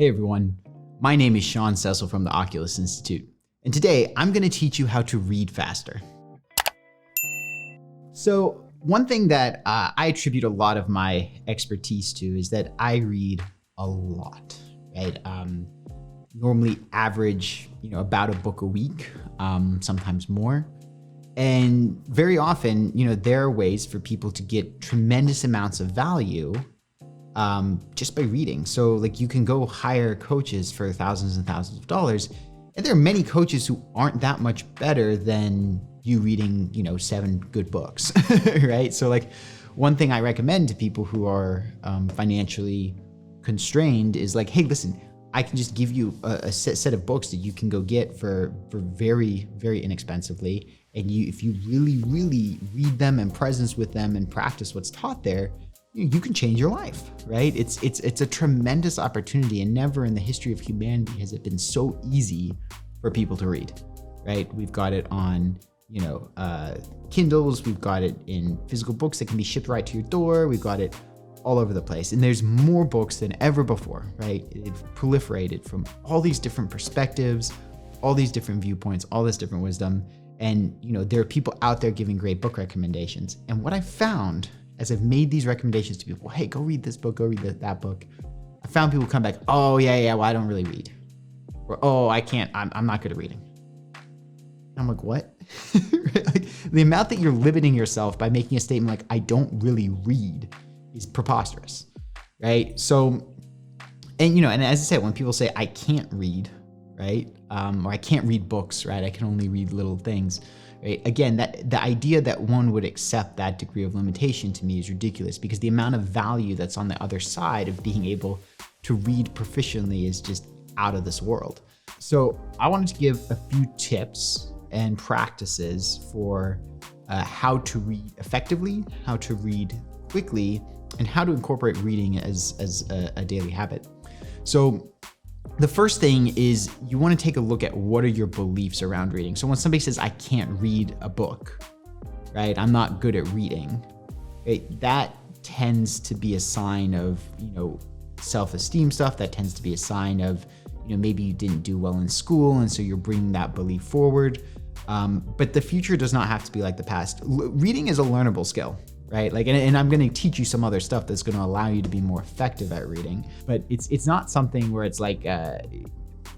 Hey everyone, my name is Sean Cecil from the Oculus Institute, and today I'm going to teach you how to read faster. So one thing that I attribute a lot of my expertise to is that I read a lot, right? Normally average, about a book a week, sometimes more. And very often, there are ways for people to get tremendous amounts of value just by reading. So like you can go hire coaches for thousands and thousands of dollars. And there are many coaches who aren't that much better than you reading, 7 good books, right? So like one thing I recommend to people who are financially constrained is like, hey, listen, I can just give you a set of books that you can go get for very, very inexpensively. And if you really, really read them and presence with them and practice what's taught there, you can change your life, right? It's a tremendous opportunity, and never in the history of humanity has it been so easy for people to read, right? We've got it on, Kindles, we've got it in physical books that can be shipped right to your door, we've got it all over the place. And there's more books than ever before, right? It's proliferated from all these different perspectives, all these different viewpoints, all this different wisdom. And, there are people out there giving great book recommendations. And what I found as I've made these recommendations to people, hey, go read this book, go read that book, I found people come back, oh yeah, well, I don't really read. Or, oh, I can't, I'm not good at reading. I'm like, what? Like, the amount that you're limiting yourself by making a statement like, I don't really read is preposterous, right? So, and as I said, when people say I can't read, right? Or I can't read books, right? I can only read little things. Right? Again, the idea that one would accept that degree of limitation to me is ridiculous, because the amount of value that's on the other side of being able to read proficiently is just out of this world. So I wanted to give a few tips and practices for how to read effectively, how to read quickly, and how to incorporate reading as a daily habit. So the first thing is you want to take a look at what are your beliefs around reading. So when somebody says, I can't read a book, right? I'm not good at reading, right? That tends to be a sign of, self-esteem stuff. That tends to be a sign of, maybe you didn't do well in school, and so you're bringing that belief forward. But the future does not have to be like the past. Reading is a learnable skill, right? Like, and I'm going to teach you some other stuff that's going to allow you to be more effective at reading, but it's not something where it's like,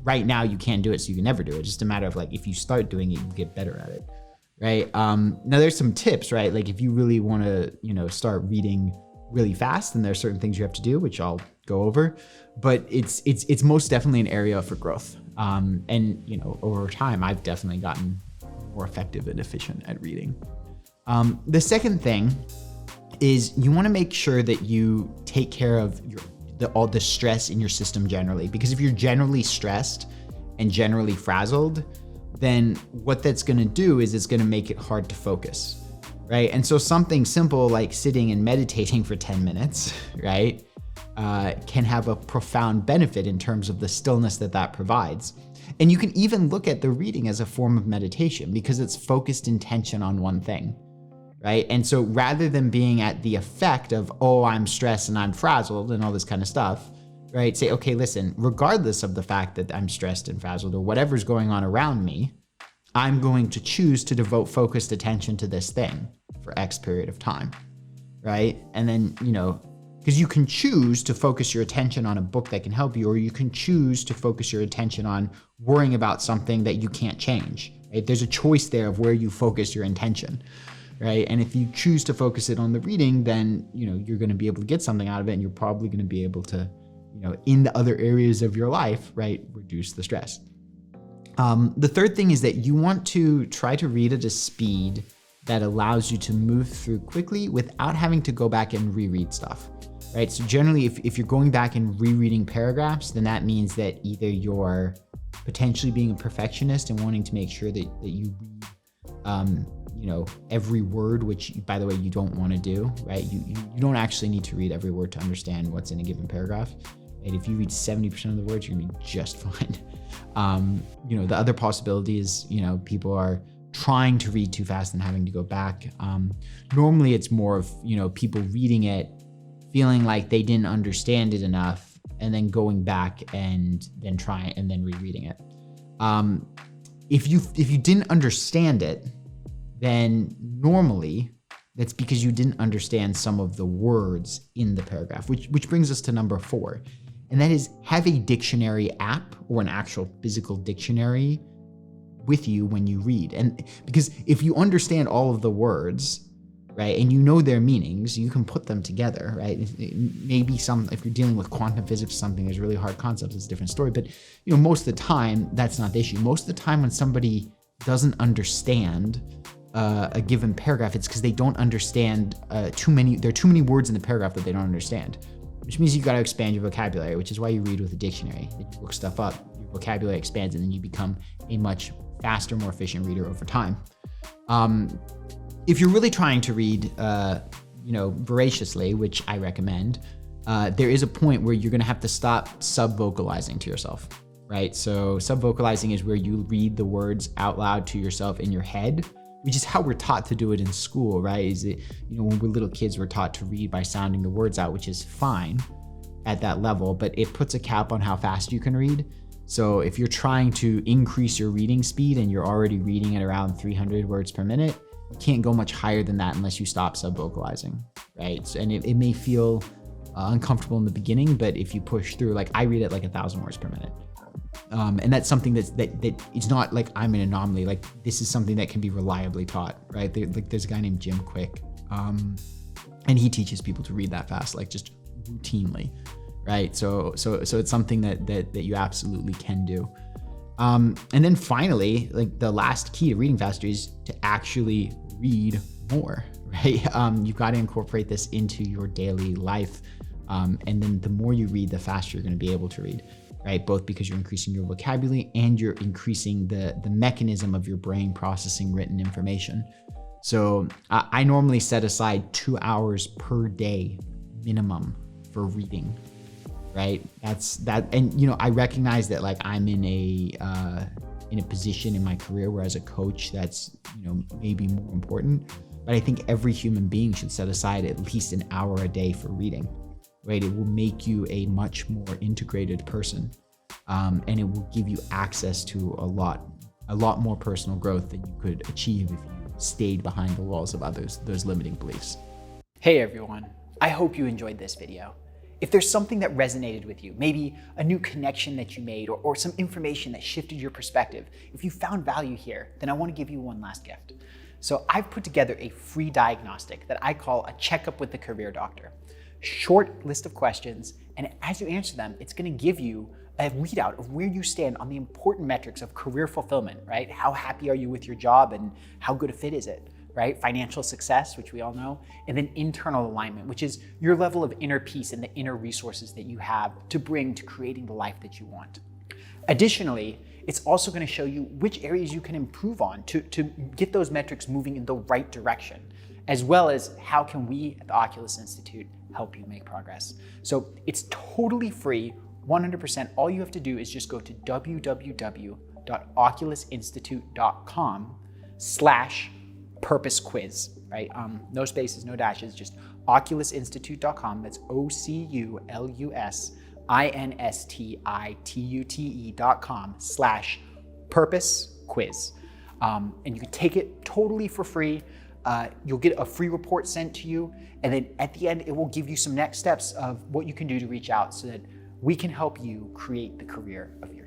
right now you can't do it, so you can never do it. It's just a matter of like, if you start doing it, you get better at it, right? Now there's some tips, right? Like if you really want to, start reading really fast, then there's certain things you have to do, which I'll go over, but it's most definitely an area for growth. And over time, I've definitely gotten more effective and efficient at reading. The second thing is you want to make sure that you take care of all the stress in your system generally, because if you're generally stressed and generally frazzled, then what that's going to do is it's going to make it hard to focus, right? And so something simple like sitting and meditating for 10 minutes, right, can have a profound benefit in terms of the stillness that provides. And you can even look at the reading as a form of meditation because it's focused intention on one thing, right? And so rather than being at the effect of, oh, I'm stressed and I'm frazzled and all this kind of stuff, right? Say, okay, listen, regardless of the fact that I'm stressed and frazzled or whatever's going on around me, I'm going to choose to devote focused attention to this thing for X period of time, right? And then, because you can choose to focus your attention on a book that can help you, or you can choose to focus your attention on worrying about something that you can't change, right? There's a choice there of where you focus your intention, right? And if you choose to focus it on the reading, then, you're going to be able to get something out of it, and you're probably going to be able to, in the other areas of your life, right, reduce the stress. The third thing is that you want to try to read at a speed that allows you to move through quickly without having to go back and reread stuff. Right. So generally, if you're going back and rereading paragraphs, then that means that either you're potentially being a perfectionist and wanting to make sure that you read, every word, which, by the way, you don't want to do. Right. You don't actually need to read every word to understand what's in a given paragraph. Right? If you read 70% of the words, you're going to be just fine. The other possibility is, people are trying to read too fast and having to go back. Normally, it's more of, people reading it, feeling like they didn't understand it enough, and then going back and then trying and then rereading it. If you didn't understand it, then normally that's because you didn't understand some of the words in the paragraph, which brings us to number 4. And that is, have a dictionary app or an actual physical dictionary with you when you read. And because if you understand all of the words, right, and you know their meanings, you can put them together, right? Maybe if you're dealing with quantum physics or something, there's really hard concepts, it's a different story. But most of the time, that's not the issue. Most of the time when somebody doesn't understand a given paragraph, it's because they don't understand there are too many words in the paragraph that they don't understand, which means you got to expand your vocabulary, which is why you read with a dictionary. You look stuff up, your vocabulary expands, and then you become a much faster, more efficient reader over time. If you're really trying to read, voraciously, which I recommend, there is a point where you're going to have to stop subvocalizing to yourself, right? So subvocalizing is where you read the words out loud to yourself in your head, which is how we're taught to do it in school, right? Is it, when we're little kids, we're taught to read by sounding the words out, which is fine at that level, but it puts a cap on how fast you can read. So if you're trying to increase your reading speed and you're already reading at around 300 words per minute, you can't go much higher than that unless you stop subvocalizing, right? So, and it may feel uncomfortable in the beginning, but if you push through, like I read at like 1,000 words per minute. And that's something that it's not like I'm an anomaly. Like this is something that can be reliably taught, right? There's a guy named Jim Quick, and he teaches people to read that fast, like just routinely, right? So it's something that you absolutely can do. And then finally, like the last key to reading faster is to actually read more, right? You've got to incorporate this into your daily life. And then the more you read, the faster you're going to be able to read, right? Both because you're increasing your vocabulary and you're increasing the mechanism of your brain processing written information. So I normally set aside 2 hours per day minimum for reading, right? And I recognize that like I'm in a position in my career where as a coach that's maybe more important, but I think every human being should set aside at least an hour a day for reading, right? It will make you a much more integrated person, and it will give you access to a lot more personal growth than you could achieve if you stayed behind the walls of others, those limiting beliefs. Hey everyone, I hope you enjoyed this video. If there's something that resonated with you, maybe a new connection that you made or some information that shifted your perspective, if you found value here, then I want to give you one last gift. So I've put together a free diagnostic that I call a checkup with the career doctor. Short list of questions, and as you answer them, it's going to give you a readout of where you stand on the important metrics of career fulfillment, right? How happy are you with your job and how good a fit is it, right? Financial success, which we all know, and then internal alignment, which is your level of inner peace and the inner resources that you have to bring to creating the life that you want. Additionally, it's also going to show you which areas you can improve on to get those metrics moving in the right direction, as well as how can we at the Oculus Institute help you make progress. So it's totally free, 100%. All you have to do is just go to www.oculusinstitute.com/purpose quiz, right? No spaces, no dashes, just oculusinstitute.com. That's OCULUSINSTITUTE.com/purpose quiz. And you can take it totally for free. You'll get a free report sent to you. And then at the end, it will give you some next steps of what you can do to reach out so that we can help you create the career of your